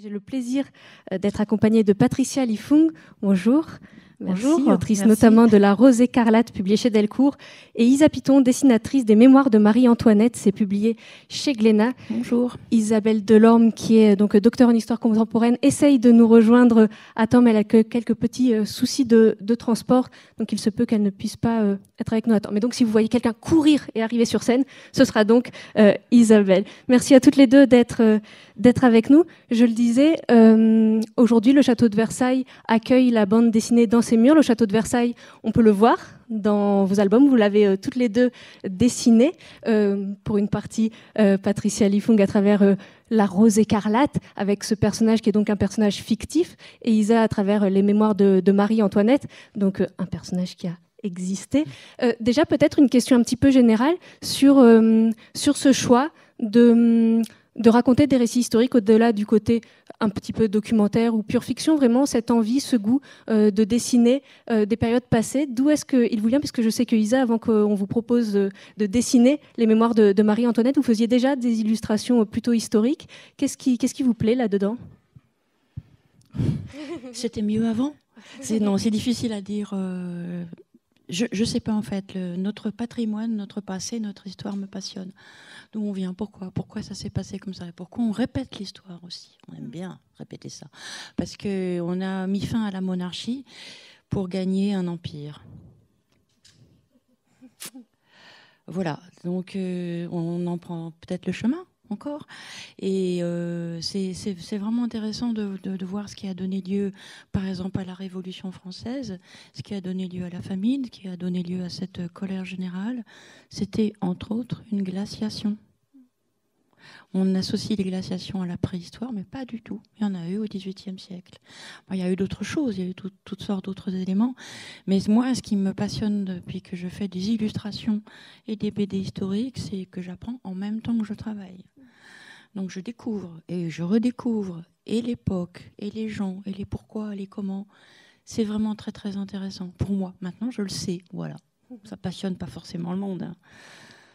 J'ai le plaisir d'être accompagnée de Patricia Lifung. Bonjour. Merci, Bonjour, autrice merci. notamment de La Rose écarlate, publiée chez Delcourt, et Isa Piton, dessinatrice des Mémoires de Marie-Antoinette, c'est publié chez Glénat. Bonjour. Isabelle Delorme, qui est donc docteure en histoire contemporaine, essaye de nous rejoindre à temps, mais elle a que quelques petits soucis de transport, donc il se peut qu'elle ne puisse pas être avec nous à temps. Mais donc si vous voyez quelqu'un courir et arriver sur scène, ce sera donc Isabelle. Merci à toutes les deux d'être avec nous. Je le disais, aujourd'hui, le château de Versailles accueille la bande dessinée Dans ses murs. Le château de Versailles, on peut le voir dans vos albums. Vous l'avez toutes les deux dessiné. Pour une partie, Patricia Lifung à travers La Rose écarlate, avec ce personnage qui est donc un personnage fictif, et Isa à travers les Mémoires de Marie-Antoinette, donc un personnage qui a existé. Déjà, peut-être une question un petit peu générale sur ce choix de raconter des récits historiques au-delà du côté un petit peu documentaire ou pure fiction, vraiment cette envie, ce goût de dessiner des périodes passées. D'où est-ce qu'il vous vient? Parce que je sais que Isa, avant qu'on vous propose de dessiner les Mémoires de Marie-Antoinette, vous faisiez déjà des illustrations plutôt historiques. Qu'est-ce qui vous plaît là-dedans? C'était mieux avant. C'est difficile à dire. Je ne sais pas en fait. Notre patrimoine, notre passé, notre histoire me passionne. D'où on vient, pourquoi ça s'est passé comme ça, et pourquoi on répète l'histoire aussi. On aime bien répéter ça. Parce qu'on a mis fin à la monarchie pour gagner un empire. Voilà, donc on en prend peut-être le chemin encore. Et c'est vraiment intéressant de voir ce qui a donné lieu, par exemple, à la Révolution française, ce qui a donné lieu à la famine, ce qui a donné lieu à cette colère générale. C'était, entre autres, une glaciation. On associe les glaciations à la préhistoire, mais pas du tout. Il y en a eu au XVIIIe siècle. Bon, il y a eu d'autres choses, il y a eu toutes sortes d'autres éléments. Mais moi, ce qui me passionne depuis que je fais des illustrations et des BD historiques, c'est que j'apprends en même temps que je travaille. Donc je découvre et je redécouvre et l'époque, et les gens, et les pourquoi, les comment. C'est vraiment très très intéressant pour moi. Maintenant, je le sais, voilà. Ça passionne pas forcément le monde, hein.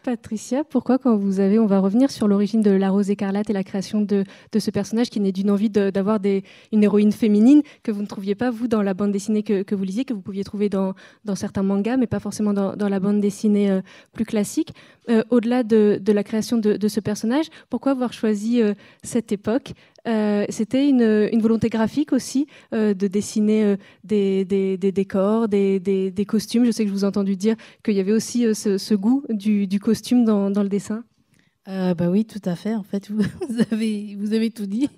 Patricia, pourquoi on va revenir sur l'origine de La Rose écarlate et la création de ce personnage qui naît d'une envie d'avoir une héroïne féminine que vous ne trouviez pas, vous, dans la bande dessinée que vous lisiez, que vous pouviez trouver dans certains mangas, mais pas forcément dans la bande dessinée plus classique. Au-delà de la création de ce personnage, pourquoi avoir choisi cette époque? C'était une volonté graphique aussi de dessiner des décors, des costumes. Je sais que je vous ai entendu dire qu'il y avait aussi ce goût du costume dans le dessin. Bah oui, tout à fait. En fait, vous avez tout dit.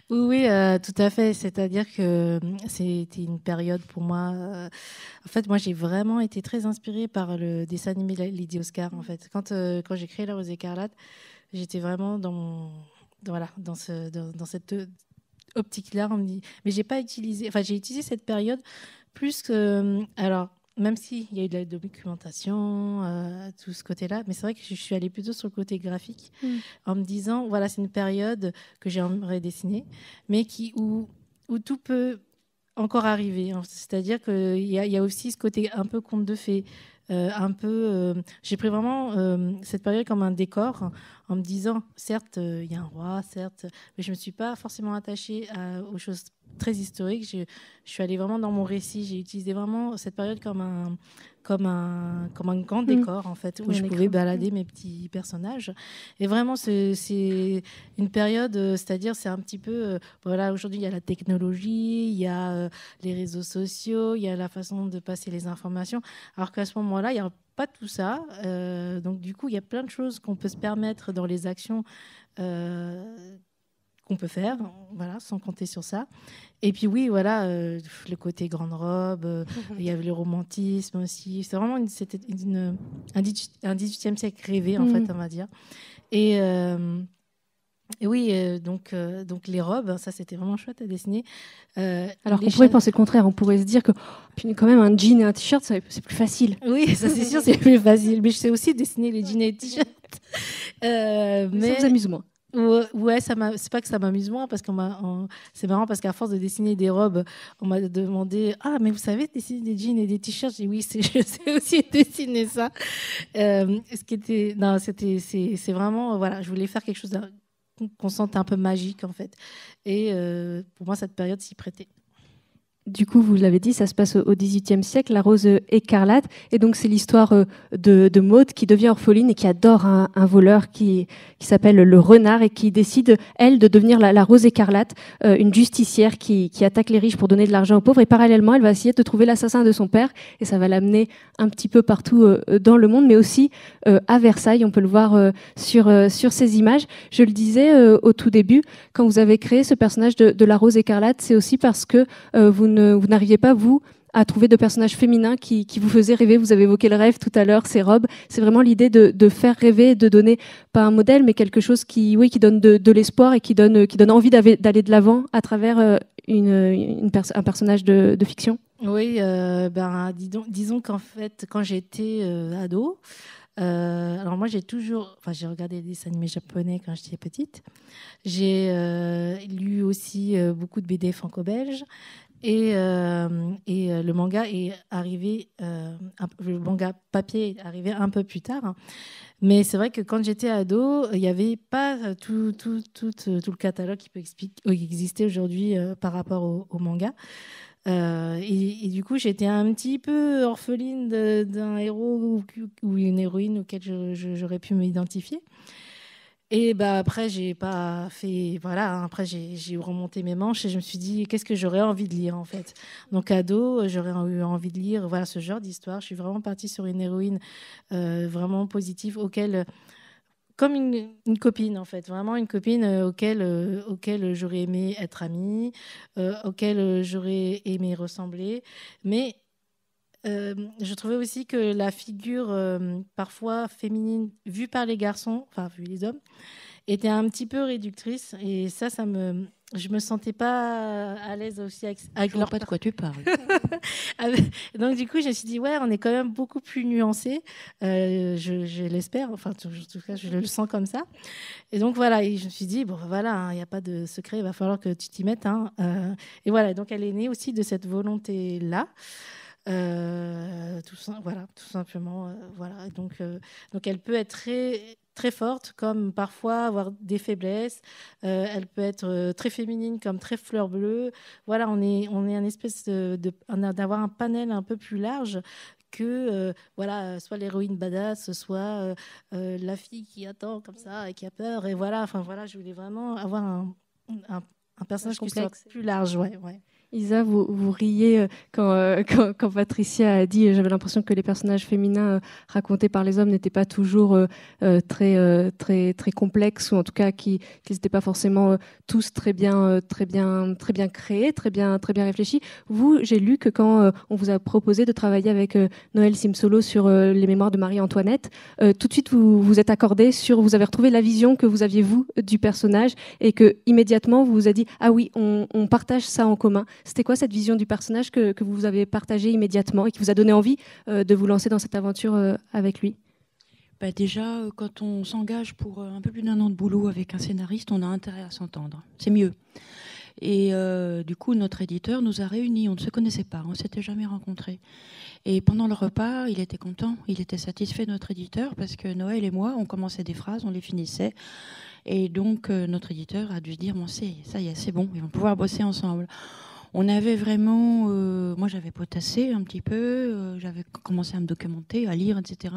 Oui, tout à fait. C'est-à-dire que c'était une période pour moi. En fait, moi, j'ai vraiment été très inspirée par le dessin animé Lady Oscar. En fait, quand j'ai créé La Rose écarlate, j'étais vraiment dans cette optique-là. On me dit, mais j'ai utilisé cette période plus que alors. Même s'il y a eu de la documentation, tout ce côté-là, mais c'est vrai que je suis allée plutôt sur le côté graphique, en me disant, voilà, c'est une période que j'aimerais dessiner, mais où tout peut encore arriver. C'est-à-dire qu'il y a aussi ce côté un peu conte de fées, j'ai pris vraiment cette période comme un décor, en me disant, certes, il y a un roi, certes, mais je ne me suis pas forcément attachée aux choses très historiques. Je suis allée vraiment dans mon récit. J'ai utilisé vraiment cette période comme un grand décor, en fait, où je pouvais balader mes petits personnages. Et vraiment, c'est une période, c'est-à-dire, c'est un petit peu... voilà, aujourd'hui, il y a la technologie, il y a les réseaux sociaux, il y a la façon de passer les informations. Alors qu'à ce moment-là, il n'y a pas tout ça. Donc, du coup, il y a plein de choses qu'on peut se permettre dans les actions qu'on peut faire, voilà, sans compter sur ça. Et puis oui, voilà, le côté grande robe, il y avait le romantisme aussi. C'est vraiment c'était un 18e siècle rêvé, en fait, on va dire. Et oui, donc les robes, ça c'était vraiment chouette à dessiner. Alors qu'on pourrait penser le contraire, on pourrait se dire que quand même un jean et un t-shirt, c'est plus facile. Oui, ça c'est sûr, c'est plus facile. Mais je sais aussi dessiner les jeans et les t-shirts. Mais ça vous amuse moins. Ouais, c'est pas que ça m'amuse moins, parce c'est marrant parce qu'à force de dessiner des robes, on m'a demandé mais vous savez dessiner des jeans et des t-shirts? J'ai dit oui, je sais aussi dessiner ça. C'est vraiment, voilà, je voulais faire quelque chose qu'on sente un peu magique, en fait. Et pour moi, cette période s'y prêtait. Du coup, vous l'avez dit, ça se passe au XVIIIe siècle, la rose écarlate. Et donc, c'est l'histoire de Maud qui devient orpheline et qui adore un voleur qui s'appelle le Renard et qui décide, elle, de devenir la rose écarlate, une justicière qui attaque les riches pour donner de l'argent aux pauvres. Et parallèlement, elle va essayer de trouver l'assassin de son père. Et ça va l'amener un petit peu partout dans le monde, mais aussi à Versailles. On peut le voir sur ces images. Je le disais au tout début, quand vous avez créé ce personnage de la rose écarlate, c'est aussi parce que vous n'arriviez pas, vous, à trouver de personnages féminins qui vous faisaient rêver. Vous avez évoqué le rêve tout à l'heure, ces robes. C'est vraiment l'idée de faire rêver, de donner, pas un modèle, mais quelque chose qui donne de l'espoir et qui donne envie d'aller de l'avant à travers un personnage de fiction. Oui, disons qu'en fait, quand j'étais ado, alors moi j'ai regardé des dessins animés japonais quand j'étais petite. J'ai lu aussi beaucoup de BD franco-belges. Et le manga est arrivé, le manga papier est arrivé un peu plus tard. Mais c'est vrai que quand j'étais ado, il n'y avait pas tout le catalogue qui peut exister aujourd'hui par rapport au manga. Et du coup, j'étais un petit peu orpheline d'un héros ou une héroïne auquel j'aurais pu m'identifier. Et après, j'ai pas fait. Voilà, après, j'ai remonté mes manches et je me suis dit, qu'est-ce que j'aurais envie de lire, en fait. Donc, ado, j'aurais eu envie de lire ce genre d'histoire. Je suis vraiment partie sur une héroïne vraiment positive, comme une copine, en fait. Vraiment une copine auquel j'aurais aimé être amie, auquel j'aurais aimé ressembler. Mais je trouvais aussi que la figure parfois féminine vue par les garçons, enfin vue les hommes, était un petit peu réductrice et je me sentais pas à l'aise aussi avec je vois pas de quoi tu parles. Donc du coup je me suis dit ouais, on est quand même beaucoup plus nuancés, je l'espère, enfin en tout cas je le sens comme ça. Et donc voilà, et je me suis dit bon voilà, il n'y a pas de secret, il va falloir que tu t'y mettes, hein. Et voilà, donc elle est née aussi de cette volonté là. Tout simplement. Voilà. Donc elle peut être très, très forte, comme parfois avoir des faiblesses. Elle peut être très féminine, comme très fleur bleue. Voilà, on est un espèce d'avoir un panel un peu plus large que soit l'héroïne badass, soit la fille qui attend comme ça et qui a peur. Et voilà, je voulais vraiment avoir un personnage qui soit plus large. Ouais. Isa, vous riez quand Patricia a dit j'avais l'impression que les personnages féminins racontés par les hommes n'étaient pas toujours très complexes, ou en tout cas qu'ils n'étaient pas forcément tous très bien créés, très bien réfléchis. Vous, j'ai lu que quand on vous a proposé de travailler avec Noël Simsolo sur les mémoires de Marie-Antoinette, tout de suite vous êtes accordé vous avez retrouvé la vision que vous aviez vous du personnage et que immédiatement vous vous êtes dit ah oui, on partage ça en commun. C'était quoi cette vision du personnage que vous avez partagée immédiatement et qui vous a donné envie de vous lancer dans cette aventure avec lui ? Déjà, quand on s'engage pour un peu plus d'1 an de boulot avec un scénariste, on a intérêt à s'entendre. C'est mieux. Et du coup, notre éditeur nous a réunis. On ne se connaissait pas, on ne s'était jamais rencontrés. Et pendant le repas, il était content, il était satisfait, notre éditeur, parce que Noël et moi, on commençait des phrases, on les finissait. Et donc, notre éditeur a dû se dire, bon, ça y est, c'est bon, ils vont pouvoir bosser ensemble. On avait vraiment... moi, j'avais potassé un petit peu, j'avais commencé à me documenter, à lire, etc.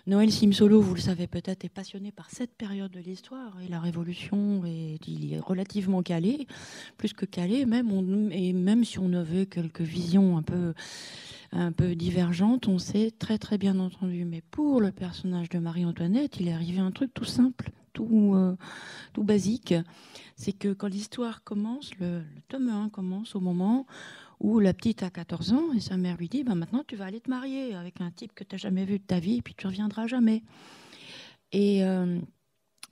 Noël Simsolo, vous le savez peut-être, est passionné par cette période de l'histoire et la Révolution, et il est relativement calé, plus que calé même. Et même si on avait quelques visions un peu divergentes, on s'est très très bien entendu. Mais pour le personnage de Marie-Antoinette, il est arrivé un truc tout simple, tout basique. C'est que quand l'histoire commence, le tome 1 commence au moment où la petite a 14 ans et sa mère lui dit maintenant tu vas aller te marier avec un type que tu n'as jamais vu de ta vie et puis tu ne reviendras jamais. Et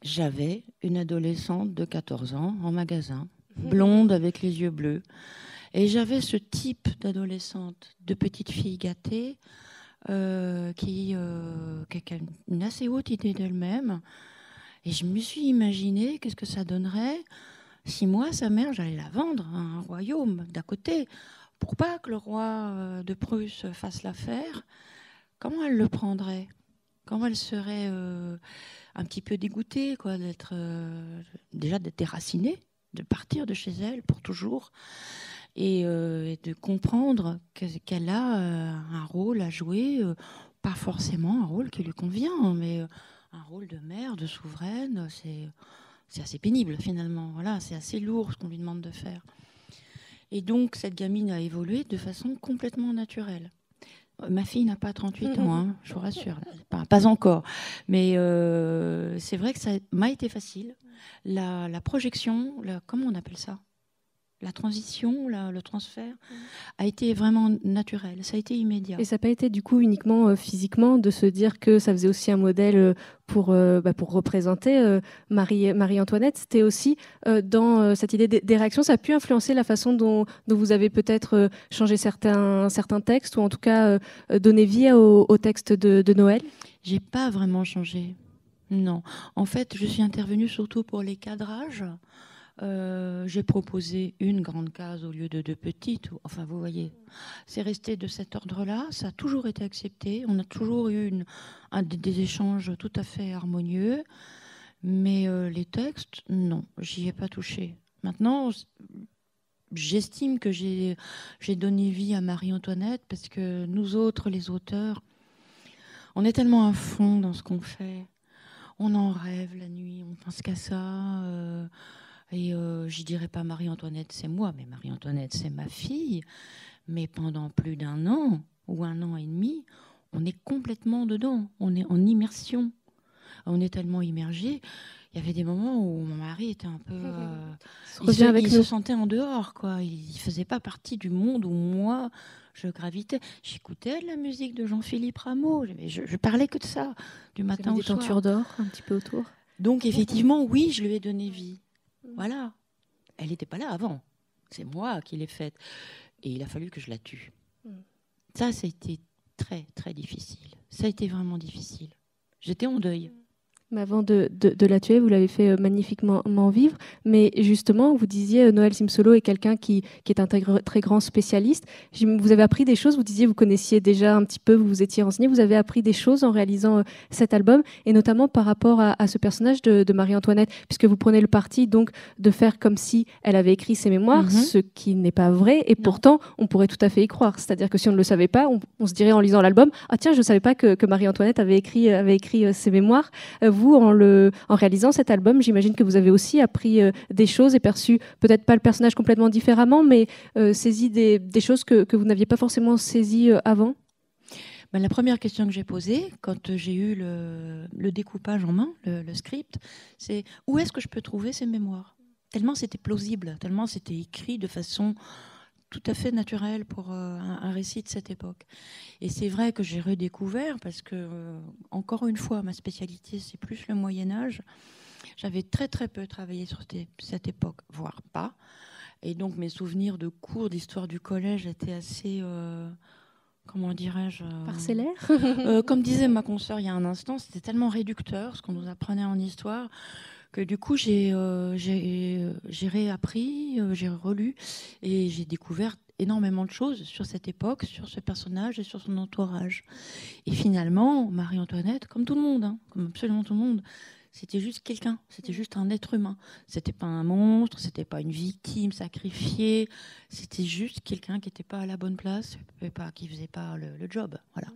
j'avais une adolescente de 14 ans en magasin, blonde avec les yeux bleus. Et j'avais ce type d'adolescente, de petite fille gâtée, qui a une assez haute idée d'elle-même. Et je me suis imaginé qu'est-ce que ça donnerait si moi, sa mère, j'allais la vendre à un royaume d'à côté, pour pas que le roi de Prusse fasse l'affaire. Comment elle le prendrait ? Comment elle serait un petit peu dégoûtée, quoi, déjà d'être déracinée, de partir de chez elle pour toujours, et de comprendre qu'elle a un rôle à jouer, pas forcément un rôle qui lui convient, mais un rôle de mère, de souveraine, c'est assez pénible finalement. Voilà, c'est assez lourd ce qu'on lui demande de faire. Et donc cette gamine a évolué de façon complètement naturelle. Ma fille n'a pas 38 ans, hein, je vous rassure, pas encore. Mais c'est vrai que ça m'a été facile. La projection, comment on appelle ça ? La transition, le transfert, a été vraiment naturel. Ça a été immédiat. Et ça n'a pas été du coup uniquement physiquement de se dire que ça faisait aussi un modèle pour représenter Marie-Antoinette. C'était aussi dans cette idée des réactions. Ça a pu influencer la façon dont vous avez peut-être changé certains textes ou en tout cas donné vie au texte de Noël. J'ai pas vraiment changé. Non. En fait, je suis intervenue surtout pour les cadrages. J'ai proposé une grande case au lieu de 2 petites. Enfin, vous voyez, c'est resté de cet ordre-là. Ça a toujours été accepté. On a toujours eu des échanges tout à fait harmonieux. Mais les textes, non, j'y ai pas touché. Maintenant, j'estime que j'ai donné vie à Marie-Antoinette parce que nous autres, les auteurs, on est tellement à fond dans ce qu'on fait. On en rêve la nuit, on pense qu'à ça. Et je dirais pas Marie-Antoinette, c'est moi, mais Marie-Antoinette, c'est ma fille. Mais pendant plus d'1 an ou 1 an et demi, on est complètement dedans. On est en immersion. On est tellement immergé. Il y avait des moments où mon mari était un peu... il se sentait en dehors, quoi. Il ne faisait pas partie du monde où moi, je gravitais. J'écoutais de la musique de Jean-Philippe Rameau. Je parlais que de ça, du matin au soir. Des tentures d'or un petit peu autour. Donc, effectivement, oui, je lui ai donné vie. Voilà. Elle n'était pas là avant. C'est moi qui l'ai faite. Et il a fallu que je la tue. Ça a été très, très difficile. Ça a été vraiment difficile. J'étais en deuil. Mais avant de la tuer, vous l'avez fait magnifiquement vivre. Mais justement, vous disiez Noël Simsolo est quelqu'un qui est un très grand spécialiste. Vous avez appris des choses, vous disiez vous connaissiez déjà un petit peu, vous vous étiez renseigné, vous avez appris des choses en réalisant cet album, et notamment par rapport à ce personnage de Marie-Antoinette, puisque vous prenez le parti donc de faire comme si elle avait écrit ses mémoires, ce qui n'est pas vrai, et pourtant on pourrait tout à fait y croire. C'est-à-dire que si on ne le savait pas, on se dirait en lisant l'album, ah tiens, je ne savais pas que Marie-Antoinette avait écrit ses mémoires. Vous, en réalisant cet album, j'imagine que vous avez aussi appris des choses et perçu peut-être pas le personnage complètement différemment, mais saisi des choses que vous n'aviez pas forcément saisies avant. La première question que j'ai posée, quand j'ai eu le découpage en main, le script, c'est où est-ce que je peux trouver ces mémoires ? Tellement c'était plausible, tellement c'était écrit de façon tout à fait naturelle pour un récit de cette époque. Et c'est vrai que j'ai redécouvert, parce que, encore une fois, ma spécialité, c'est plus le Moyen-Âge. J'avais très très peu travaillé sur cette époque, voire pas. Et donc mes souvenirs de cours d'histoire du collège étaient assez... comment dirais-je parcellaire. Comme disait ma consoeur il y a un instant, c'était tellement réducteur ce qu'on nous apprenait en histoire que du coup j'ai réappris, j'ai relu et j'ai découvert énormément de choses sur cette époque, sur ce personnage et sur son entourage. Et finalement, Marie-Antoinette, comme tout le monde, comme absolument tout le monde, c'était juste quelqu'un, c'était juste un être humain. C'était pas un monstre, c'était pas une victime sacrifiée, c'était juste quelqu'un qui n'était pas à la bonne place, qui faisait pas le job. Voilà.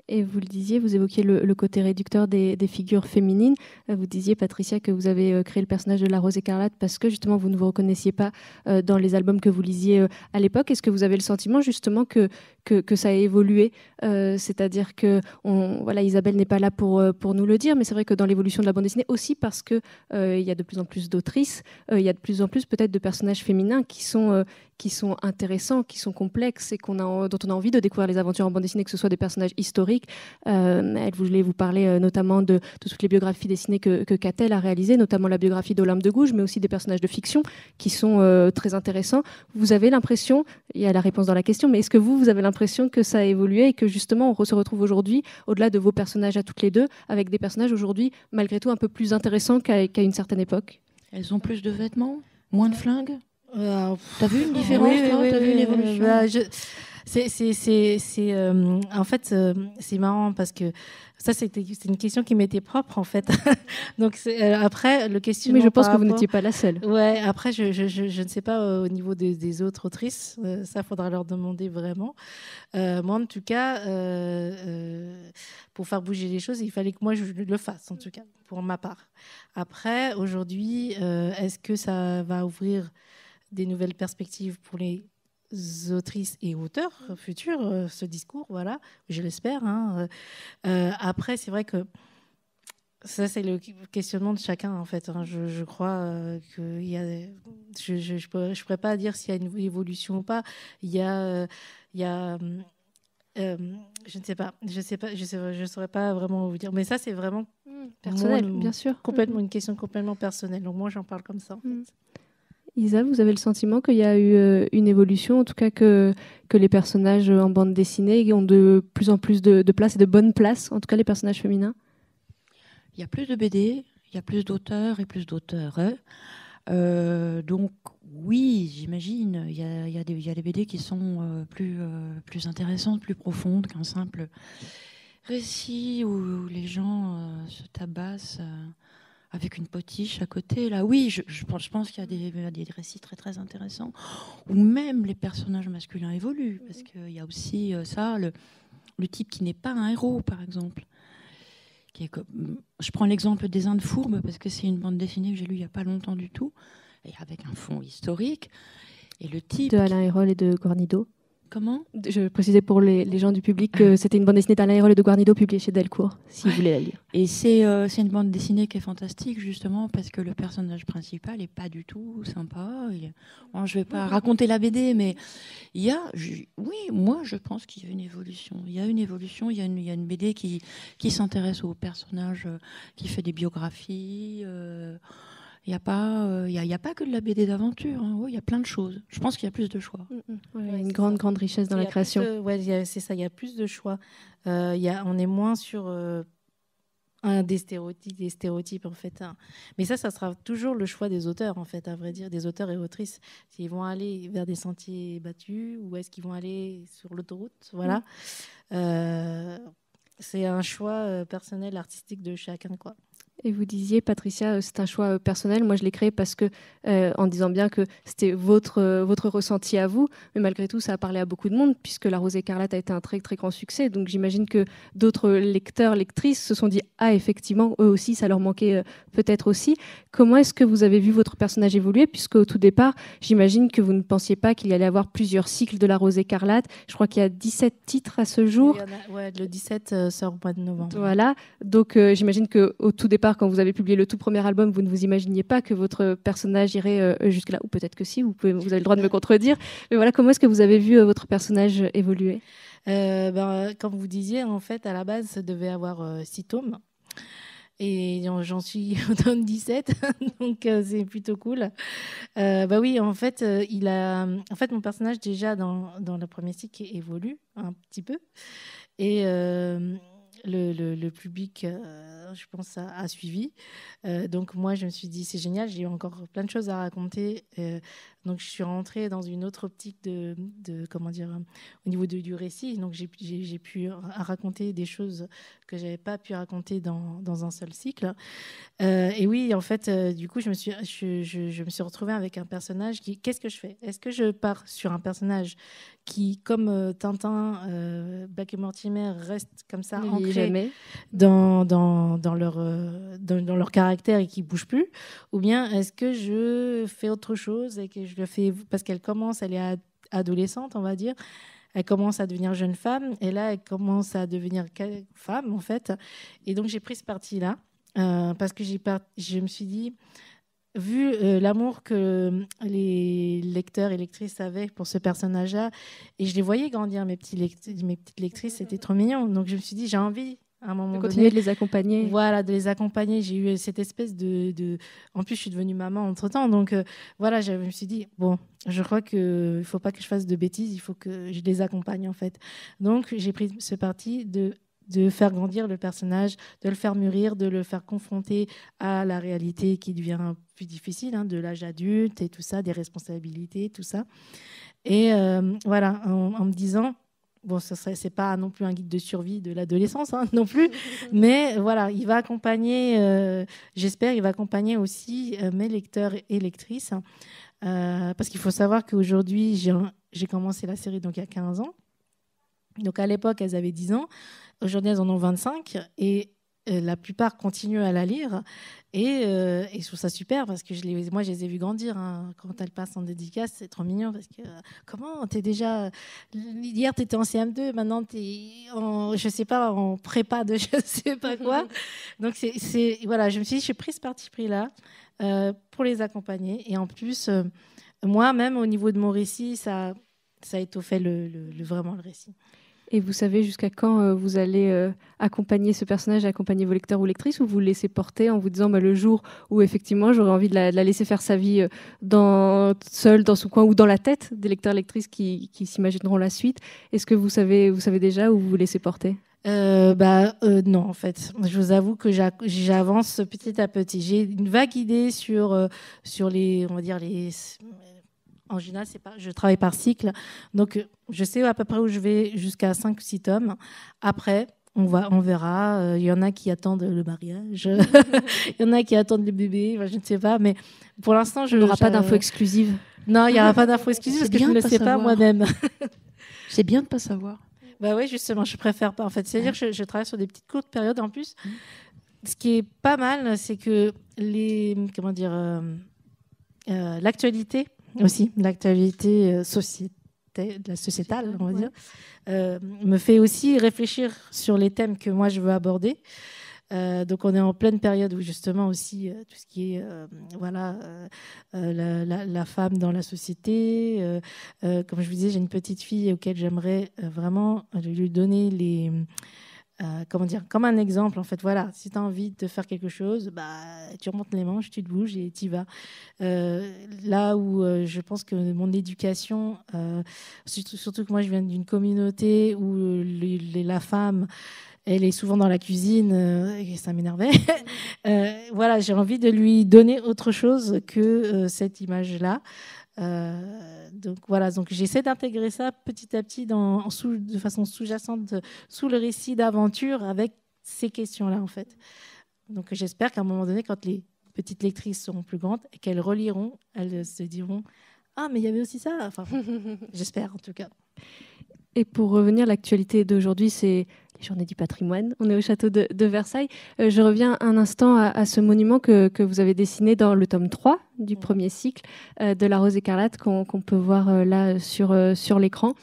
Et vous le disiez, vous évoquiez le côté réducteur des figures féminines. Vous disiez, Patricia, que vous avez créé le personnage de la Rose écarlate parce que justement vous ne vous reconnaissiez pas dans les albums que vous lisiez à l'époque. Est-ce que vous avez le sentiment justement que ça a évolué, c'est-à-dire que Isabelle n'est pas là pour nous le dire, mais c'est vrai que dans l'évolution de la bande dessinée aussi parce que il y a de plus en plus d'autrices, il y a de plus en plus peut-être de personnages féminins qui sont intéressants, qui sont complexes et dont on a envie de découvrir les aventures en bande dessinée, que ce soit des personnages historiques. Elle voulait vous parler notamment de toutes les biographies dessinées que Catel a réalisées, notamment la biographie d'Olympe de Gouges, mais aussi des personnages de fiction qui sont très intéressants. Vous avez l'impression, il y a la réponse dans la question, mais est-ce que vous avez l'impression que ça a évolué et que justement on se retrouve aujourd'hui, au-delà de vos personnages à toutes les deux, avec des personnages aujourd'hui malgré tout un peu plus intéressants qu'à une certaine époque? Elles ont plus de vêtements, moins de flingues. T'as vu une différence, oui, t'as vu une évolution? En fait, c'est marrant parce que ça, c'est une question qui m'était propre, en fait. Donc, après, le questionnement... Mais je pense que vous n'étiez pas la seule. Ouais, après, je ne sais pas au niveau des autres autrices. Ça, il faudra leur demander vraiment. Moi, en tout cas, pour faire bouger les choses, il fallait que moi, je le fasse, en tout cas, pour ma part. Après, aujourd'hui, est-ce que ça va ouvrir des nouvelles perspectives pour les autrices et auteurs futurs, ce discours, voilà, je l'espère. Hein. Après, c'est vrai que ça, c'est le questionnement de chacun, en fait. Hein. Je crois qu'il y a... Je pourrais pas dire s'il y a une évolution ou pas. Il y a... je ne sais pas. Je saurais pas vraiment vous dire. Mais ça, c'est vraiment personnel, bien sûr. Complètement une question complètement personnelle. Donc moi, j'en parle comme ça, en fait. Isa, vous avez le sentiment qu'il y a eu une évolution, en tout cas que les personnages en bande dessinée ont de plus en plus de place et de bonne place, en tout cas les personnages féminins? Il y a plus de BD, il y a plus d'auteurs et plus d'auteurs. Donc oui, j'imagine, il y a des BD qui sont plus intéressantes, plus profondes qu'un simple récit où les gens se tabassent avec une potiche à côté. Là, oui, je pense qu'il y a des récits très très intéressants où même les personnages masculins évoluent, parce qu'il y a aussi ça, le type qui n'est pas un héros, par exemple. Je prends l'exemple des Indes fourbes parce que c'est une bande dessinée que j'ai lue il n'y a pas longtemps du tout, et avec un fond historique. Et le type de Alain Hérol et de Guarnido. Comment ? Je précisais pour les gens du public que c'était une bande dessinée d'Alain Hérol et de Guarnido publiée chez Delcourt, si vous voulez la lire. Et c'est une bande dessinée qui est fantastique, justement, parce que le personnage principal n'est pas du tout sympa. Bon, je ne vais pas raconter la BD, mais oui, moi, je pense qu'il y a une évolution. Il y a une évolution, il y a une BD qui s'intéresse aux personnages, qui fait des biographies. Il n'y a pas que de la BD d'aventure. Hein. Oui, il y a plein de choses. Je pense qu'il y a plus de choix. Il y a une grande richesse dans la création. C'est ça, il y a plus de choix. On est moins sur des stéréotypes en fait. Hein. Mais ça sera toujours le choix des auteurs, en fait, à vrai dire, des auteurs et autrices. S'ils vont aller vers des sentiers battus ou est-ce qu'ils vont aller sur l'autoroute. Voilà. C'est un choix personnel, artistique de chacun, quoi. Et vous disiez, Patricia, c'est un choix personnel. Moi, je l'ai créé parce que, en disant bien que c'était votre ressenti à vous, mais malgré tout, ça a parlé à beaucoup de monde, puisque La Rose écarlate a été un très, très grand succès. Donc, j'imagine que d'autres lecteurs, lectrices se sont dit « Ah, effectivement, eux aussi, ça leur manquait peut-être aussi ». Comment est-ce que vous avez vu votre personnage évoluer? Puisque au tout départ, j'imagine que vous ne pensiez pas qu'il y allait avoir plusieurs cycles de La Rose écarlate. Je crois qu'il y a 17 titres à ce jour. Le 17 sort au mois de novembre. Voilà. Donc, j'imagine qu'au tout départ, quand vous avez publié le tout premier album, vous ne vous imaginiez pas que votre personnage irait jusque-là. Ou peut-être que si, vous avez le droit de me contredire. Mais voilà, comment est-ce que vous avez vu votre personnage évoluer? Comme vous disiez, en fait, à la base, ça devait avoir 6 tomes. Et j'en suis dans 17, donc c'est plutôt cool. Oui, en fait, mon personnage, déjà, dans le premier cycle, évolue un petit peu. Et... Le public, je pense, a suivi. Donc moi, je me suis dit, c'est génial, j'ai eu encore plein de choses à raconter. Donc je suis rentrée dans une autre optique de comment dire, au niveau du récit. Donc j'ai pu raconter des choses que j'avais pas pu raconter dans un seul cycle. Et oui, en fait, du coup, je me suis retrouvée avec un personnage qui... Qu'est-ce que je fais? Est-ce que je pars sur un personnage qui, comme Tintin, Black et Mortimer, reste comme ça, ancré dans leur caractère et qui ne bouge plus? Ou bien est-ce que je fais autre chose et que je le fais... Parce qu'elle commence, elle est adolescente, on va dire. Elle commence à devenir jeune femme. Et là, elle commence à devenir femme, en fait. Et donc, j'ai pris ce parti-là. Parce que je me suis dit, vu l'amour que les lecteurs et lectrices avaient pour ce personnage-là, et je les voyais grandir, mes petites lectrices, c'était trop mignon. Donc je me suis dit, j'ai envie, à un moment donné, continuer de les accompagner. Voilà, de les accompagner. J'ai eu cette espèce de... En plus, je suis devenue maman entre-temps. Donc voilà, je me suis dit, bon, je crois qu'il ne faut pas que je fasse de bêtises, il faut que je les accompagne, en fait. Donc j'ai pris ce parti de de faire grandir le personnage, de le faire mûrir, de le faire confronter à la réalité qui devient plus difficile, de l'âge adulte et tout ça, des responsabilités, tout ça. Et voilà, en me disant, bon, c'est pas non plus un guide de survie de l'adolescence non plus, mais voilà, il va accompagner, j'espère, il va accompagner aussi mes lecteurs et lectrices, parce qu'il faut savoir qu'aujourd'hui, j'ai commencé la série donc il y a 15 ans. Donc à l'époque, elles avaient 10 ans. Aujourd'hui, elles en ont 25. Et la plupart continuent à la lire. Et je trouve ça super parce que moi, je les ai vues grandir. Quand elles passent en dédicace, c'est trop mignon. Parce que comment t'es déjà... Hier, tu étais en CM2. Maintenant, tu es je sais pas, en prépa de je sais pas quoi. Donc, voilà, je me suis dit, j'ai pris ce parti pris-là pour les accompagner. Et en plus, moi, même au niveau de mon récit, ça a étoffé vraiment le récit. Et vous savez jusqu'à quand vous allez accompagner ce personnage, accompagner vos lecteurs ou lectrices, ou vous le laissez porter en vous disant le jour où effectivement j'aurais envie de la laisser faire sa vie seule dans son coin ou dans la tête des lecteurs lectrices qui s'imagineront la suite. Est-ce que vous savez déjà où vous vous laissez porter ? Non, en fait, je vous avoue que j'avance petit à petit. J'ai une vague idée sur les, on va dire les. En général, je travaille par cycle. Donc, je sais à peu près où je vais jusqu'à 5 ou 6 tomes. Après, on verra. Il y en a qui attendent le mariage. Il y en a qui attendent le bébé. Je ne sais pas. Mais pour l'instant, il n'y aura pas d'infos exclusives. Non, il n'y aura pas d'infos exclusives parce que je ne le sais pas moi-même. C'est bien de ne pas savoir. Bah oui, justement, je préfère pas. En fait, c'est-à-dire que je travaille sur des petites courtes périodes en plus. Ce qui est pas mal, c'est que l'actualité aussi, l'actualité sociétale, on va dire, me fait aussi réfléchir sur les thèmes que moi je veux aborder. Donc on est en pleine période où justement aussi tout ce qui est la femme dans la société. Comme je vous disais, j'ai une petite fille auquel j'aimerais vraiment lui donner les... comme un exemple, en fait, voilà, si tu as envie de faire quelque chose, tu remontes les manches, tu te bouges et tu y vas. Là où je pense que mon éducation, surtout que moi je viens d'une communauté où la femme, elle est souvent dans la cuisine, et ça m'énervait. Voilà, j'ai envie de lui donner autre chose que cette image-là. Donc voilà, donc j'essaie d'intégrer ça petit à petit de façon sous-jacente sous le récit d'aventure avec ces questions-là en fait. Donc j'espère qu'à un moment donné, quand les petites lectrices seront plus grandes et qu'elles reliront, elles se diront ah mais il y avait aussi ça. Enfin, j'espère en tout cas. Et pour revenir, l'actualité d'aujourd'hui, c'est les Journées du patrimoine. On est au château de Versailles. Je reviens un instant à ce monument que vous avez dessiné dans le tome 3 du premier cycle de La Rose écarlate qu'on peut voir là sur l'écran.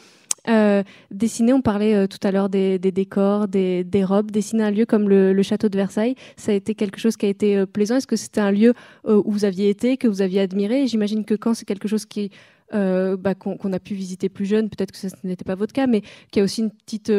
Dessiner, on parlait tout à l'heure des décors, des robes. Dessiner un lieu comme le château de Versailles, ça a été quelque chose qui a été plaisant. Est-ce que c'était un lieu où vous aviez été, que vous aviez admiré ? Et j'imagine que quand c'est quelque chose qu'on a pu visiter plus jeune, peut-être que ce n'était pas votre cas, mais qu'il y a aussi une petite...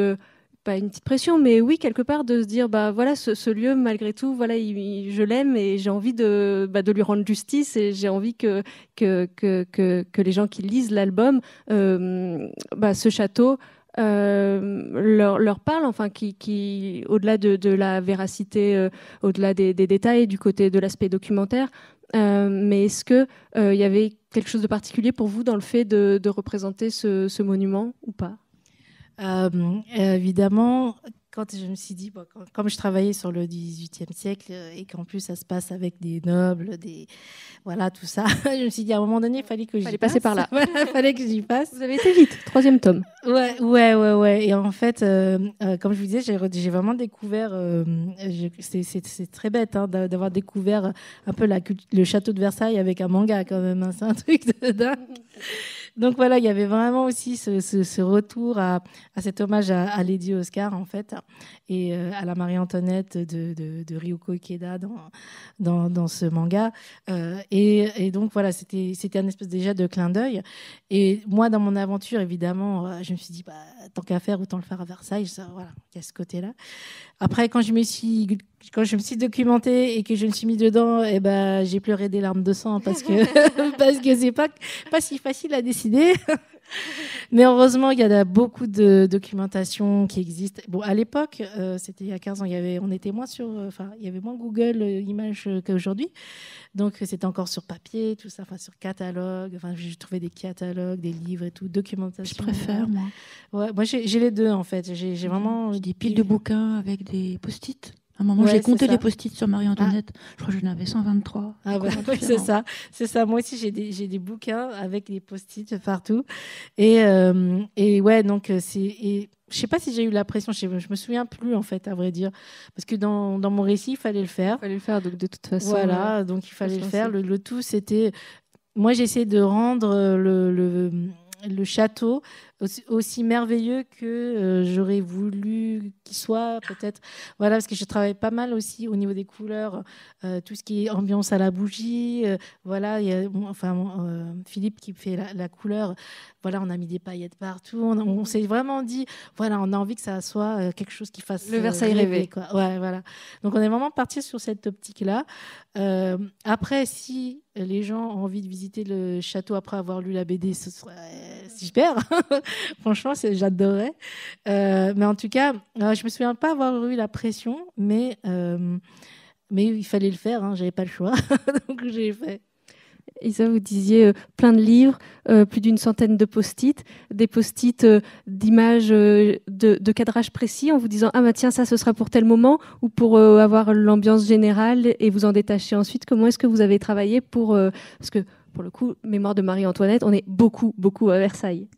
pas une petite pression, mais oui, quelque part, de se dire, voilà, ce lieu, malgré tout, voilà, je l'aime et j'ai envie de lui rendre justice et j'ai envie que les gens qui lisent l'album, ce château leur parle, enfin, qui au-delà de la véracité, au-delà des détails, du côté de l'aspect documentaire, mais est-ce qu'il y avait quelque chose de particulier pour vous dans le fait de représenter ce monument ou pas ? Évidemment, quand je me suis dit, comme je travaillais sur le XVIIIe siècle et qu'en plus ça se passe avec des nobles, voilà, tout ça, je me suis dit à un moment donné, il fallait que j'y passe. Passer par là. Il fallait que j'y passe. Vous avez été vite, 3e tome. Ouais. Et en fait, comme je vous disais, j'ai vraiment découvert, c'est très bête d'avoir découvert un peu le château de Versailles avec un manga quand même, c'est un truc de dingue. Donc voilà, il y avait vraiment aussi ce retour à cet hommage à Lady Oscar en fait, et à la Marie-Antoinette de Ryuko Ikeda dans ce manga. Et donc voilà, c'était un espèce déjà de clin d'œil. Et moi, dans mon aventure, évidemment, je me suis dit, tant qu'à faire, autant le faire à Versailles. Voilà, il y a ce côté-là. Après, quand je me suis documentée et que je me suis mis dedans, j'ai pleuré des larmes de sang parce que c'est pas si facile à décider. Mais heureusement, il y a beaucoup de documentation qui existe. Bon, à l'époque, c'était il y a 15 ans, on était moins il y avait moins Google Images qu'aujourd'hui. Donc, c'était encore sur papier, tout ça, sur catalogue. J'ai trouvé des catalogues, des livres et tout, documentation. Je préfère, moi. Ouais, moi, j'ai les deux, en fait. J'ai vraiment... J'ai des piles de bouquins avec des post-it. À un moment, j'ai compté les post-it sur Marie-Antoinette. Je crois que j'en avais 123. Ah bah, oui, c'est ça. Moi aussi, j'ai des bouquins avec des post-it partout. Et ouais, donc je sais pas si j'ai eu la pression. Je me souviens plus, en fait, à vrai dire, parce que dans mon récit, il fallait le faire. Il fallait le faire, donc de toute façon. Voilà, donc il fallait le faire. Le tout, c'était... Moi, j'ai essayé de rendre le château aussi merveilleux que j'aurais voulu qu'il soit, peut-être. Voilà, parce que je travaille pas mal aussi au niveau des couleurs, tout ce qui est ambiance à la bougie. Voilà, il y a Philippe qui fait la couleur. Voilà, on a mis des paillettes partout. On s'est vraiment dit, voilà, on a envie que ça soit quelque chose qui fasse le Versailles rêvé. Quoi. Ouais, voilà. Donc, on est vraiment parti sur cette optique-là. Après, si les gens ont envie de visiter le château après avoir lu la BD, ce serait super. Franchement, j'adorais. Mais en tout cas, je me souviens pas avoir eu la pression, mais il fallait le faire. J'avais pas le choix, donc j'ai fait. Isa, vous disiez plein de livres, plus d'une centaine de post-it, des post-it d'images de cadrage précis en vous disant « Ah bah tiens, ça ce sera pour tel moment » ou pour avoir l'ambiance générale et vous en détacher ensuite. Comment est-ce que vous avez travaillé pour... parce que pour le coup, Mémoire de Marie-Antoinette, on est beaucoup, beaucoup à Versailles.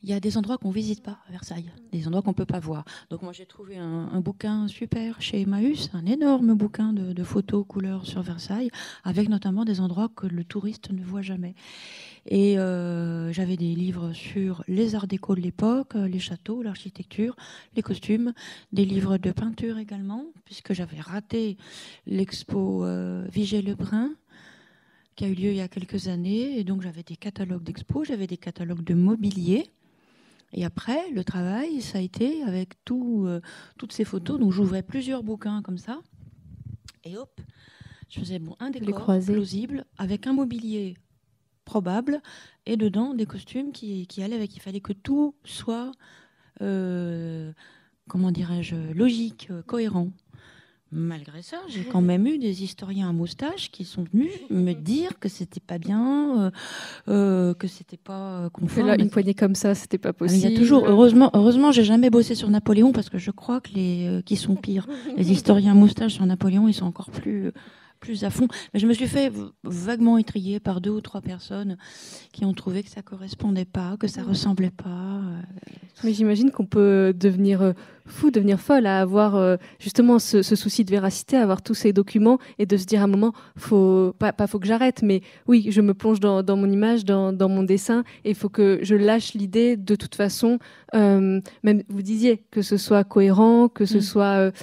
Il y a des endroits qu'on ne visite pas à Versailles, des endroits qu'on ne peut pas voir. Donc moi j'ai trouvé un bouquin super chez Emmaüs, un énorme bouquin de photos couleurs sur Versailles, avec notamment des endroits que le touriste ne voit jamais. Et j'avais des livres sur les arts déco de l'époque, les châteaux, l'architecture, les costumes, des livres de peinture également, puisque j'avais raté l'expo Vigée-Lebrun, qui a eu lieu il y a quelques années. Et donc j'avais des catalogues d'expos, j'avais des catalogues de mobilier. Et après, le travail, ça a été avec toutes ces photos. Donc, j'ouvrais plusieurs bouquins comme ça. Et hop, je faisais un décor plausible avec un mobilier probable et dedans des costumes qui allaient avec. Il fallait que tout soit, comment dirais-je, logique, cohérent. Malgré ça, j'ai quand même eu des historiens à moustache qui sont venus me dire que c'était pas bien, que c'était pas conforme. Là, une poignée comme ça, c'était pas possible. Il y a toujours, heureusement, j'ai jamais bossé sur Napoléon parce que je crois que les qui sont pires, les historiens à moustache sur Napoléon, ils sont encore plus à fond. Mais je me suis fait vaguement étriller par 2 ou 3 personnes qui ont trouvé que ça correspondait pas, que ça ressemblait pas. Mais j'imagine qu'on peut devenir fou, devenir folle à avoir justement ce souci de véracité, à avoir tous ces documents et de se dire à un moment, faut que j'arrête, mais oui, je me plonge dans mon image, dans mon dessin, et il faut que je lâche l'idée de toute façon, même vous disiez, que ce soit cohérent, que ce soit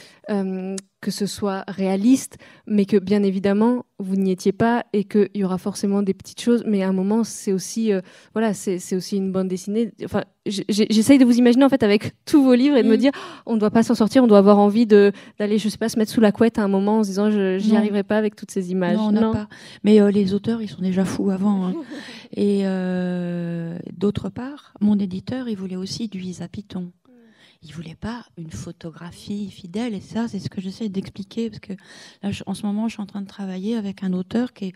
réaliste, mais que bien évidemment vous n'y étiez pas et qu'il y aura forcément des petites choses, mais à un moment c'est aussi c'est aussi une bande dessinée. Enfin, j'essaye de vous imaginer en fait avec tous vos livres et de me dire on ne doit pas s'en sortir, on doit avoir envie d'aller, je sais pas, se mettre sous la couette à un moment en se disant j'y arriverai pas avec toutes ces images. Non, on n'a pas. Mais les auteurs, ils sont déjà fous avant. Hein. Et d'autre part, mon éditeur, il voulait aussi du Isa Python. Il ne voulait pas une photographie fidèle. Et ça, c'est ce que j'essaie d'expliquer. Parce que là, en ce moment, je suis en train de travailler avec un auteur qui est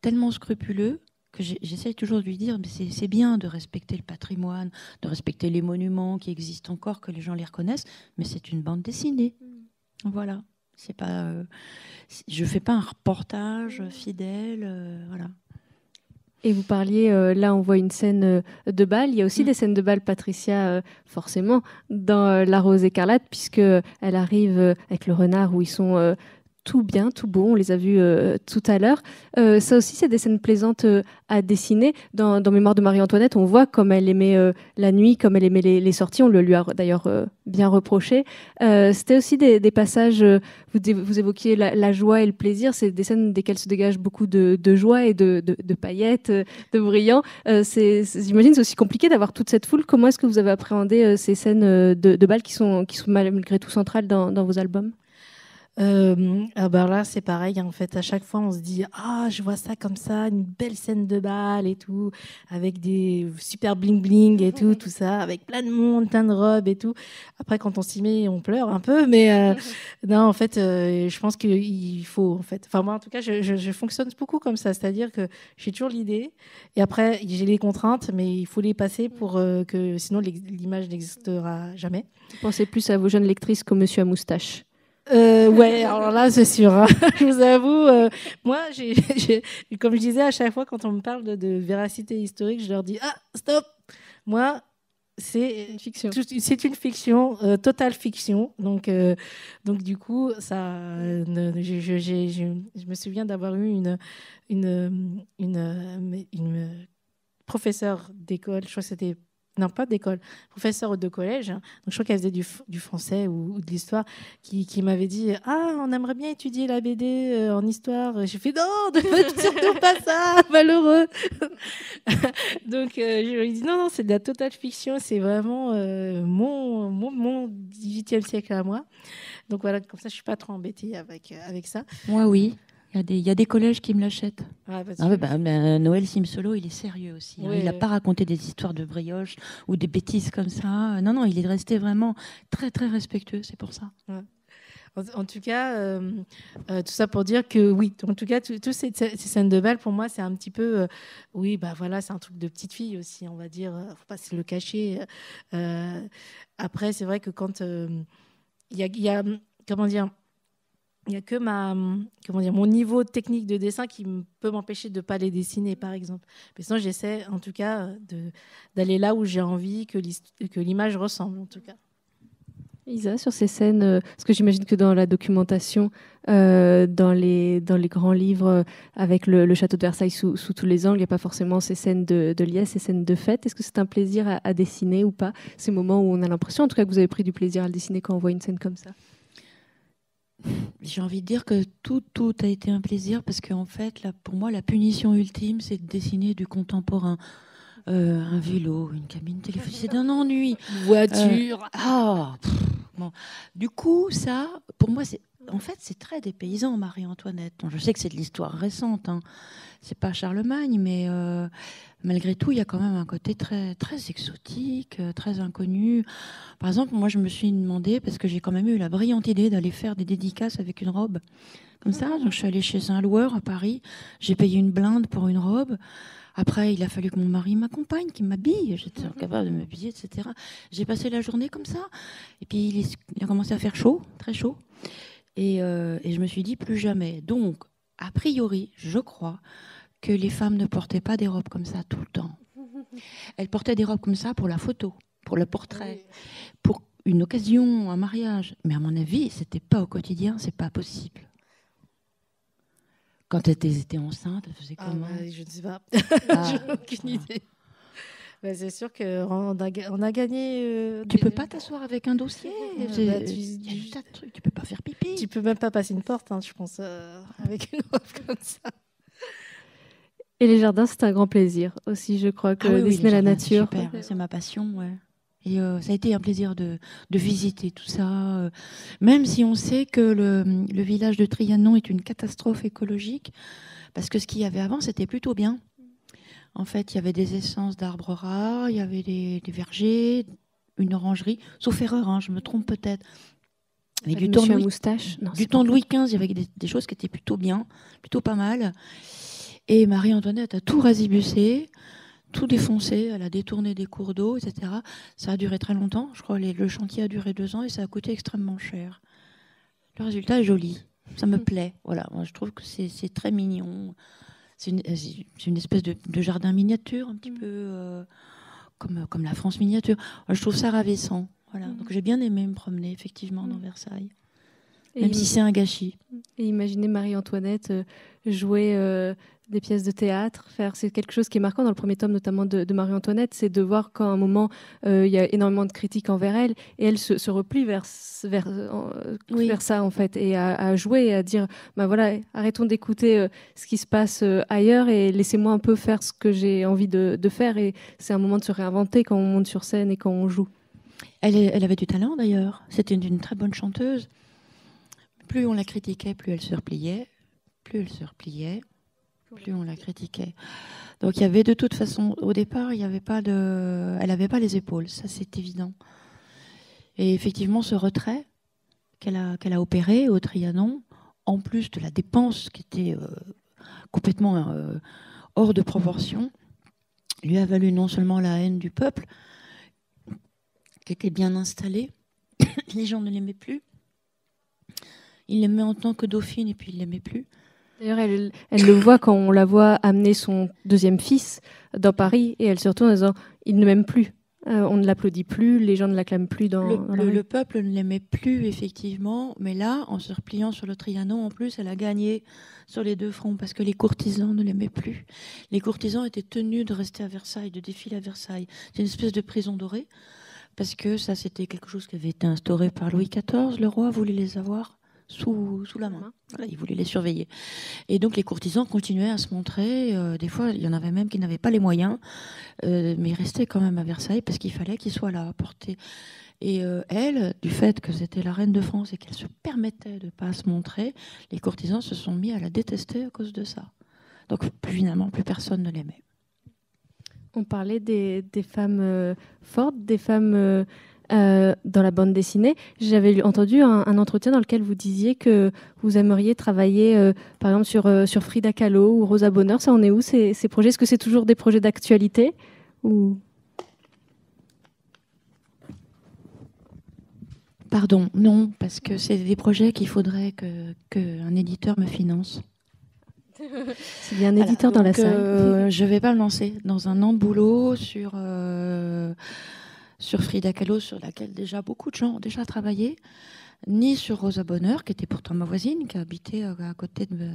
tellement scrupuleux que j'essaie toujours de lui dire mais c'est bien de respecter le patrimoine, de respecter les monuments qui existent encore, que les gens les reconnaissent, mais c'est une bande dessinée. Voilà. C'est pas, je ne fais pas un reportage fidèle. Voilà. Et vous parliez, là on voit une scène de bal. Il y a aussi des scènes de bal, Patricia, forcément, dans La Rose écarlate, puisqu'elle arrive avec le renard où ils sont tout bien, tout beau. On les a vus tout à l'heure. Ça aussi, c'est des scènes plaisantes à dessiner. Dans Mémoire de Marie-Antoinette, on voit comme elle aimait la nuit, comme elle aimait les sorties. On le lui a d'ailleurs bien reproché. C'était aussi des passages, vous évoquiez la joie et le plaisir. C'est des scènes desquelles se dégage beaucoup de joie et de paillettes, de brillants. J'imagine c'est aussi compliqué d'avoir toute cette foule. Comment est-ce que vous avez appréhendé ces scènes de bal qui sont malgré tout centrales dans vos albums ? Ah ben là, c'est pareil. En fait, à chaque fois, on se dit ah, je vois ça comme ça, une belle scène de bal et tout, avec des super bling bling et tout, tout ça, avec plein de monde, plein de robes et tout. Après, quand on s'y met, on pleure un peu, mais non, en fait, je pense qu'il faut, en fait. Enfin, moi, en tout cas, je fonctionne beaucoup comme ça, c'est-à-dire que j'ai toujours l'idée, et après, j'ai les contraintes, mais il faut les passer pour que, sinon, l'image n'existera jamais. Vous pensez plus à vos jeunes lectrices qu'au monsieur à moustache? Ouais, alors là, c'est sûr. Hein. Je vous avoue, moi, comme je disais à chaque fois quand on me parle de véracité historique, je leur dis ah, stop. Moi, c'est Une fiction. C'est une fiction, totale fiction. Donc du coup, ça, je me souviens d'avoir eu une professeure d'école, je crois que c'était non pas d'école, professeur de collège, hein. Donc je crois qu'elle faisait du français ou de l'histoire, qui m'avait dit ah, on aimerait bien étudier la BD en histoire. J'ai fait non, ne faites surtout pas ça, malheureux. Donc je lui ai dit non, c'est de la totale fiction, c'est vraiment mon 18e siècle à moi. Donc voilà, comme ça je suis pas trop embêtée avec ça. Moi, oui. Il y a des collèges qui me l'achètent. Ah, Noël Simsolo, il est sérieux aussi. Hein. Il n'a pas raconté des histoires de brioche ou des bêtises comme ça. Non, il est resté vraiment très, très respectueux. C'est pour ça. Ouais. En tout cas, tout ça pour dire que oui, en tout cas, toutes ces scènes de bal, pour moi, c'est un petit peu, oui, bah voilà, c'est un truc de petite fille aussi, on va dire. Faut pas se le cacher. Après, c'est vrai que quand il y a, comment dire. Il n'y a que mon niveau technique de dessin qui peut m'empêcher de ne pas les dessiner, par exemple. Mais sinon, j'essaie, en tout cas, d'aller là où j'ai envie que l'image ressemble, en tout cas. Isa, sur ces scènes, parce que j'imagine que dans la documentation, dans les grands livres, avec le château de Versailles sous tous les angles, il n'y a pas forcément ces scènes de liesse, ces scènes de fête. Est-ce que c'est un plaisir à dessiner ou pas? Ces moments où on a l'impression, en tout cas, que vous avez pris du plaisir à le dessiner quand on voit une scène comme ça? J'ai envie de dire que tout a été un plaisir parce qu'en fait, pour moi, la punition ultime, c'est de dessiner du contemporain. Un vélo, une cabine téléphonique, c'est d'un ennui. Une voiture. Bon. Du coup, ça, pour moi, c'est très dépaysant, Marie-Antoinette. Je sais que c'est de l'histoire récente, hein. C'est pas Charlemagne, mais malgré tout, il y a quand même un côté très, très exotique, très inconnu. Par exemple, moi, je me suis demandé, parce que j'ai quand même eu la brillante idée d'aller faire des dédicaces avec une robe comme ça. Donc, je suis allée chez un loueur à Paris. J'ai payé une blinde pour une robe. Après, il a fallu que mon mari m'accompagne, qu'il m'habille. J'étais incapable de m'habiller, etc. J'ai passé la journée comme ça. Et puis, il a commencé à faire chaud, très chaud. Et je me suis dit, plus jamais. Donc, a priori, je crois que les femmes ne portaient pas des robes comme ça tout le temps. Elles portaient des robes comme ça pour la photo, pour le portrait, pour une occasion, un mariage. Mais à mon avis, c'était pas au quotidien, c'est pas possible. Quand elles étaient enceintes, elles faisaient comment? Je ne sais pas. Je n'ai aucune idée. C'est sûr qu'on a gagné. Tu peux pas t'asseoir avec un dossier. Il y a juste un truc. Tu peux pas faire pipi. Tu peux même pas passer une porte, hein, je pense, avec une robe comme ça. Et les jardins, c'est un grand plaisir aussi, je crois, que dessiner la nature. C'est ma passion, ouais. Et ça a été un plaisir de visiter tout ça, même si on sait que le village de Trianon est une catastrophe écologique, parce que ce qu'il y avait avant, c'était plutôt bien. En fait, il y avait des essences d'arbres rares, il y avait des vergers, une orangerie, sauf erreur, hein, je me trompe peut-être. Mais du temps de Louis XV, il y avait des choses qui étaient plutôt bien, plutôt pas mal. Et Marie-Antoinette a tout rasibussé, tout défoncé, elle a détourné des cours d'eau, etc. Ça a duré très longtemps, je crois. Le chantier a duré 2 ans et ça a coûté extrêmement cher. Le résultat est joli, ça me plaît. Voilà, moi, je trouve que c'est très mignon. C'est une espèce de jardin miniature, un petit peu comme la France miniature. Je trouve ça ravissant. Voilà. Donc j'ai bien aimé me promener effectivement dans Versailles, même si c'est un gâchis. Et imaginez Marie-Antoinette jouer des pièces de théâtre, c'est quelque chose qui est marquant dans le premier tome notamment de Marie-Antoinette, c'est de voir qu'à un moment il y a énormément de critiques envers elle et elle se replie vers ça en fait et à jouer et à dire voilà, arrêtons d'écouter ce qui se passe ailleurs et laissez-moi un peu faire ce que j'ai envie de faire, et c'est un moment de se réinventer quand on monte sur scène et quand on joue. Elle avait du talent d'ailleurs, c'était une très bonne chanteuse. plus on la critiquait, plus elle se repliait. Plus elle se repliait, plus on la critiquait. Donc il y avait de toute façon, au départ, il y avait pas elle n'avait pas les épaules, ça c'est évident. Et effectivement, ce retrait qu'elle a opéré au Trianon, en plus de la dépense qui était complètement hors de proportion, lui a valu non seulement la haine du peuple, qui était bien installé, les gens ne l'aimaient plus. Il l'aimait en tant que dauphine et puis il ne l'aimait plus. D'ailleurs, elle le voit quand on la voit amener son deuxième fils dans Paris, et elle se retourne en disant « il ne m'aime plus, on ne l'applaudit plus, les gens ne l'acclament plus dans la rue. » Le peuple ne l'aimait plus, effectivement, mais là, en se repliant sur le Trianon, en plus, elle a gagné sur les deux fronts, parce que les courtisans ne l'aimaient plus. Les courtisans étaient tenus de rester à Versailles, de défiler à Versailles. C'est une espèce de prison dorée, parce que ça, c'était quelque chose qui avait été instauré par Louis XIV. Le roi voulait les avoir sous la main. Voilà, il voulait les surveiller. Et donc les courtisans continuaient à se montrer. Des fois, il y en avait même qui n'avaient pas les moyens, mais ils restaient quand même à Versailles parce qu'il fallait qu'ils soient là à porter. Et elle, du fait que c'était la reine de France et qu'elle se permettait de ne pas se montrer, les courtisans se sont mis à la détester à cause de ça. Donc finalement, plus personne ne l'aimait. On parlait des femmes fortes, des femmes dans la bande dessinée. J'avais entendu un entretien dans lequel vous disiez que vous aimeriez travailler, par exemple, sur Frida Kahlo ou Rosa Bonheur. Ça en est où, ces projets? Est-ce que c'est toujours des projets d'actualité ou... Pardon, non, parce que c'est des projets qu'il faudrait qu'un éditeur me finance. S'il y a un éditeur dans la salle. Je ne vais pas me lancer dans un an de boulot sur Frida Kahlo, sur laquelle déjà beaucoup de gens ont déjà travaillé, ni sur Rosa Bonheur, qui était pourtant ma voisine, qui habitait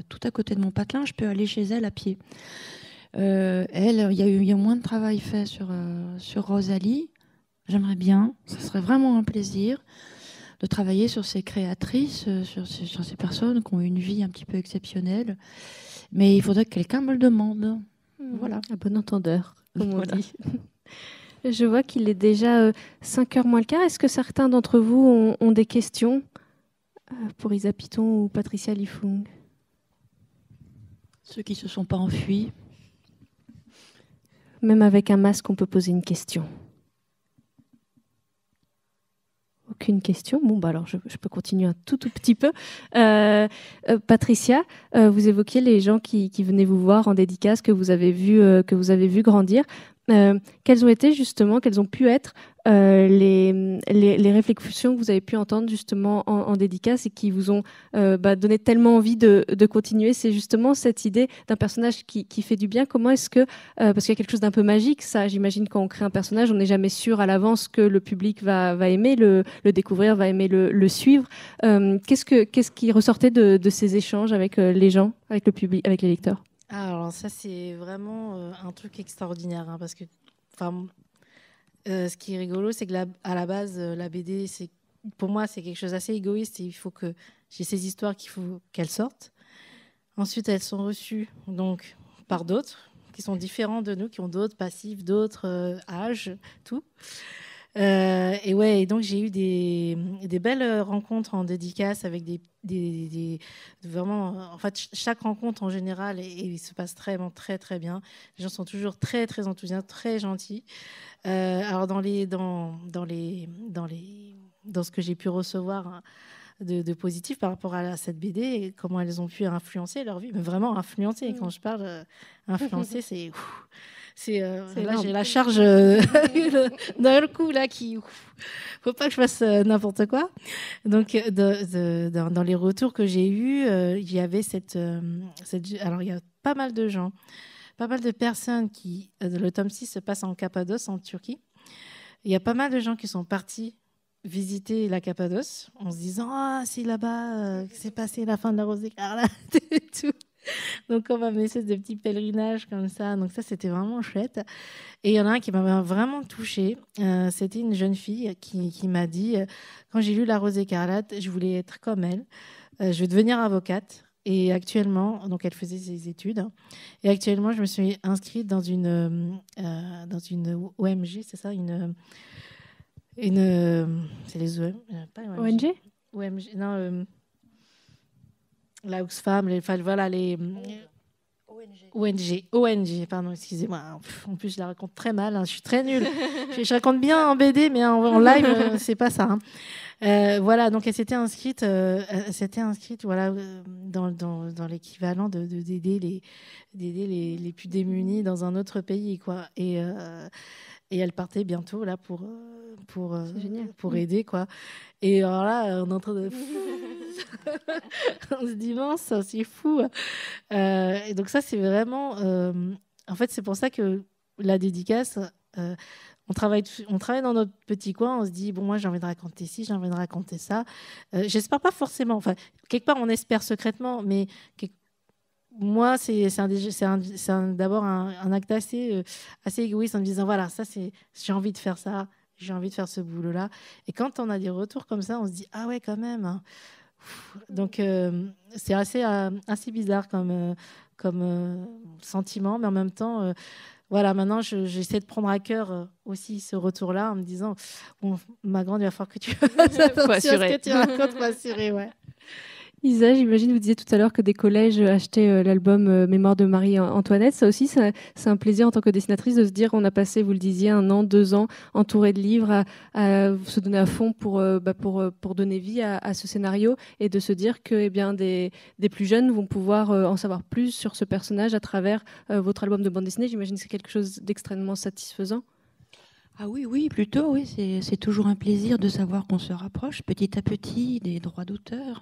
tout à côté de mon patelin. Je peux aller chez elle à pied. Elle, il y a moins de travail fait sur Rosalie. J'aimerais bien, ça serait vraiment un plaisir de travailler sur ces créatrices, sur ces personnes qui ont une vie un petit peu exceptionnelle. Mais il faudrait que quelqu'un me le demande. Voilà. À bon entendeur, comme on Voilà. dit. Je vois qu'il est déjà 5h moins le quart. Est-ce que certains d'entre vous ont des questions pour Isa Piton ou Patricia Lifung? Ceux qui ne se sont pas enfuis. Même avec un masque, on peut poser une question. Aucune question. Bon, bah alors je peux continuer un tout petit peu. Patricia, vous évoquiez les gens qui venaient vous voir en dédicace, que vous avez vu grandir. Quelles ont pu être les réflexions que vous avez pu entendre justement en dédicace et qui vous ont donné tellement envie de continuer? C'est justement cette idée d'un personnage qui fait du bien. Comment est-ce que, parce qu'il y a quelque chose d'un peu magique, ça, j'imagine, quand on crée un personnage, on n'est jamais sûr à l'avance que le public va aimer le découvrir, va aimer le suivre. Qu'est-ce qui ressortait de ces échanges avec les gens, avec le public, avec les lecteurs? Alors ça, c'est vraiment un truc extraordinaire, hein, parce que ce qui est rigolo, c'est que à la base, la BD, pour moi, c'est quelque chose d'assez égoïste et il faut que j'ai ces histoires qu'il faut qu'elles sortent. Ensuite, elles sont reçues donc, par d'autres qui sont différents de nous, qui ont d'autres passifs, d'autres âges, tout. Et donc j'ai eu des belles rencontres en dédicace avec vraiment, en fait, chaque rencontre en général il se passe très très bien. Les gens sont toujours très très enthousiastes, très gentils. Alors dans ce que j'ai pu recevoir, hein, de positif par rapport à cette BD et comment elles ont pu influencer leur vie, mais vraiment influencer. Et quand je parle influencer, là, j'ai la charge d'un coup là qui. Faut pas que je fasse n'importe quoi. Donc, dans les retours que j'ai eus, il y avait alors, il y a pas mal de gens, pas mal de personnes qui. Le tome 6 se passe en Cappadoce, en Turquie. Il y a pas mal de gens qui sont partis visiter la Cappadoce en se disant ah, c'est là-bas que s'est passé la fin de la Rose écarlate et tout. Donc, on m'a mis espèce de petit pèlerinage comme ça. Donc, ça, c'était vraiment chouette. Et il y en a un qui m'a vraiment touchée. C'était une jeune fille qui m'a dit quand j'ai lu La Rose écarlate, je voulais être comme elle. Je veux devenir avocate. Et actuellement, donc elle faisait ses études. Et actuellement, je me suis inscrite dans une OMG, c'est ça, c'est les OMG, pas OMG. ONG? OMG, non. la Oxfam, voilà, les ONG, pardon, excusez-moi. En plus, je la raconte très mal, hein, je suis très nulle. Je raconte bien en BD, mais en live, c'est pas ça. Hein. Voilà, donc elle s'était inscrite, voilà, dans l'équivalent d'aider les plus démunis dans un autre pays, quoi. Et elle partait bientôt là pour aider, quoi. Et alors là, on est en train de on se dit mince, c'est fou. Et donc ça, c'est vraiment en fait, c'est pour ça que la dédicace, on travaille dans notre petit coin, on se dit bon, moi j'ai envie de raconter ci, j'ai envie de raconter ça. J'espère pas forcément, enfin quelque part on espère secrètement, mais moi, c'est d'abord un acte assez égoïste en me disant voilà, ça c'est, j'ai envie de faire ça, j'ai envie de faire ce boulot-là. Et quand on a des retours comme ça, on se dit ah ouais, quand même. Hein. Donc c'est assez bizarre comme sentiment, mais en même temps, voilà, maintenant j'essaie de prendre à cœur aussi ce retour-là en me disant bon, ma grande, il va falloir que tu fasses attention à ce que tu racontes, faut assurer, ouais. Isa, j'imagine, vous disiez tout à l'heure que des collèges achetaient l'album Mémoire de Marie-Antoinette. Ça aussi, c'est un plaisir en tant que dessinatrice de se dire qu'on a passé, vous le disiez, 1 an, 2 ans entouré de livres à se donner à fond pour donner vie à ce scénario et de se dire que des plus jeunes vont pouvoir en savoir plus sur ce personnage à travers votre album de bande dessinée. J'imagine que c'est quelque chose d'extrêmement satisfaisant. Ah oui, plutôt, oui. C'est toujours un plaisir de savoir qu'on se rapproche petit à petit des droits d'auteur,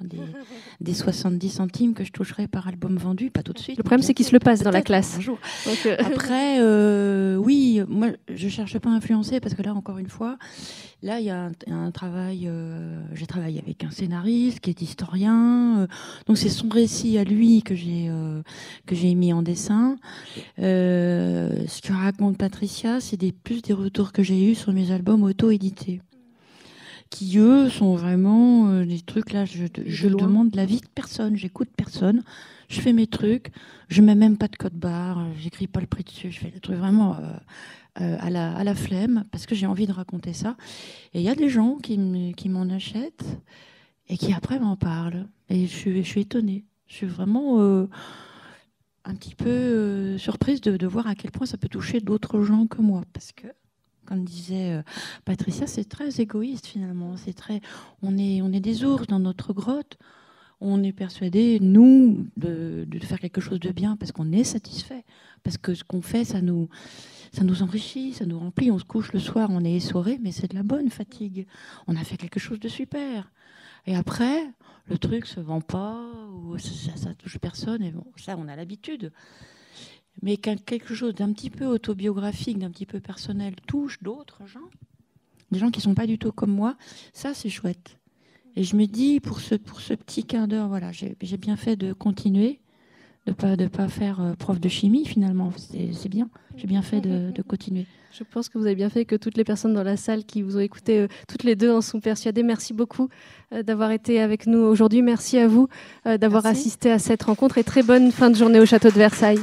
des 70 centimes que je toucherai par album vendu, pas tout de suite. Le problème, c'est qu'il se le passe dans la classe. Un jour. Donc, après, oui, moi, je cherche pas à influencer parce que là, encore une fois, là, il y a un travail. J'ai travaillé avec un scénariste qui est historien, donc c'est son récit à lui que j'ai mis en dessin. Ce que raconte Patricia, c'est plus des retours que j'ai eus sur mes albums auto-édités, qui eux sont vraiment des trucs là. Je demande l'avis de personne, j'écoute personne, je fais mes trucs, je mets même pas de code barre, j'écris pas le prix dessus, je fais des trucs vraiment à la flemme parce que j'ai envie de raconter ça. Et il y a des gens qui m'en achètent et qui après m'en parlent. Et je suis étonnée. Je suis vraiment un petit peu surprise de voir à quel point ça peut toucher d'autres gens que moi. Parce que, comme disait Patricia, c'est très égoïste finalement. On est des ours dans notre grotte. On est persuadé, nous, de faire quelque chose de bien parce qu'on est satisfait. Parce que ce qu'on fait, ça nous enrichit, ça nous remplit. On se couche le soir, on est essoré, mais c'est de la bonne fatigue. On a fait quelque chose de super. Et après, le truc se vend pas, ou ça touche personne. Et bon, ça, on a l'habitude. Mais quand quelque chose d'un petit peu autobiographique, d'un petit peu personnel touche d'autres gens, des gens qui ne sont pas du tout comme moi, ça, c'est chouette. Et je me dis, pour ce petit quart d'heure, voilà, j'ai bien fait de continuer, de pas faire prof de chimie, finalement. C'est bien. J'ai bien fait de continuer. Je pense que vous avez bien fait, que toutes les personnes dans la salle qui vous ont écouté, toutes les deux en sont persuadées. Merci beaucoup d'avoir été avec nous aujourd'hui. Merci à vous d'avoir assisté à cette rencontre et très bonne fin de journée au Château de Versailles.